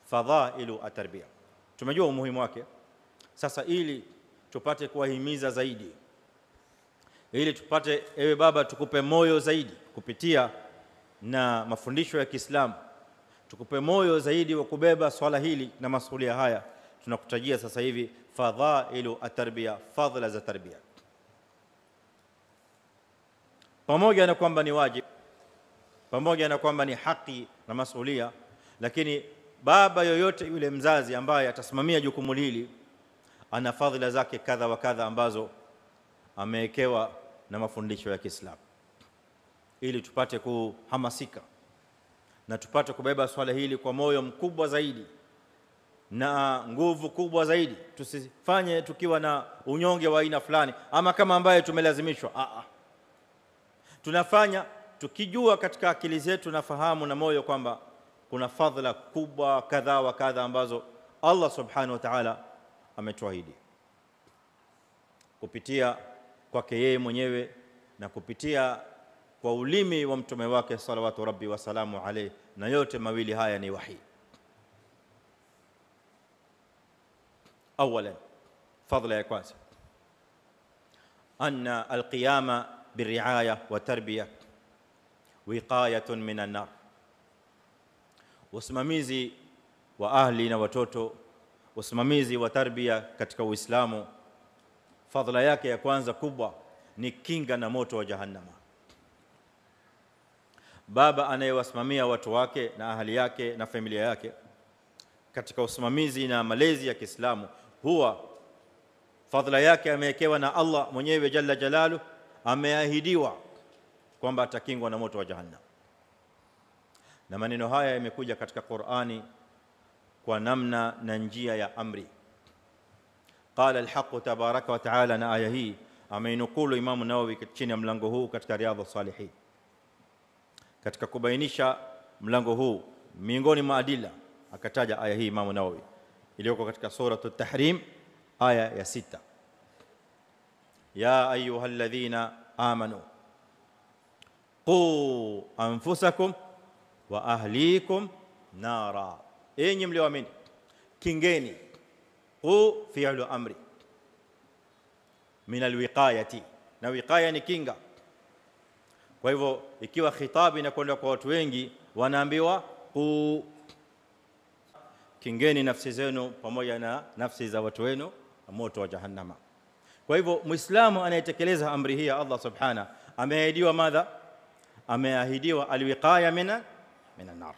fadhailu at-tarbiya. Tumejua umuhimu wake. Sasa ili tupate kuwahimiza zaidi, ili tupate, ewe baba, tukupe moyo zaidi kupitia na mafundisho ya Kiislamu, tukupe moyo zaidi wa kubeba swala hili na masuala haya, tunakutajia sasa hivi fadhailu at-tarbiya, fadhila za tarbia. Pamoja na kwamba ni wajibu, pamoja na kwamba ni haki na masuala, lakini baba yoyote yule mzazi ambaye atasimamia jukumu hili ana fadhila zake kadha wa kadha ambazo amewekewa na mafundisho ya Kiislamu, ili tupate kuhamasika na tupate kubeba swala hili kwa moyo mkubwa zaidi na nguvu kubwa zaidi. Tusifanye tukiwa na unyonge wa aina fulani ama kama ambaye tumelazimishwa. Tunafanya tukijua katika akili zetu na fahamu na moyo kwamba kuna fadhila kubwa kadha wa kadha ambazo Allah subhanahu wa ta'ala ametuahidi kupitia kwake yeye mwenyewe na kupitia kwa ulimi wa mtume wake salawatu rabbi wa salamu alayhi, na yote mawili haya ni wahi. Awala, fadhila ya kwanza, anna alqiyama birriaya wa tarbiya wiqayatun minan nar. Usimamizi wa ahli na watoto, usimamizi wa tarbia katika Uislamu, fadhila yake ya kwanza kubwa ni kinga na moto wa jahannama. Baba anayewasimamia watu wake na ahli yake na familia yake katika usimamizi na malezi ya Kiislamu, huwa fadhila yake amewekewa na Allah mwenyewe jalla jalalu, ameahidiwa kwamba atakingwa na moto wa jahannam. Na maneno haya yamekuja katika Qur'ani kwa namna na njia ya amri. Qala al-haqq tabaraka wa ta'ala, na aya hii ameinukulu Imam Nawawi chini ya mlango huu katika Riyadhus Salihin, katika kubainisha mlango huu miongoni mwa adila akataja aya hii Imam Nawawi iliyoko katika suratul Tahrim aya ya 6, ya ayyuhalladhina amanu qu anfusakum wa ahlikum nara, enyi mlioamini kingeni. Qu fi'lu amri min alwiqayati, na wiqaya ni kinga. Kwa hivyo ikiwa khitabu inakwenda kwa watu wengi, wanaambiwa qu, kingeni nafsi zenu pamoja na nafsi za watu wenu moto wa jahannama. Kwa hivyo muislamu anayetekeleza amri hii ya Allah subhanahu ameahidiwa madha? Ameahidiwa alwiqaya minan nar.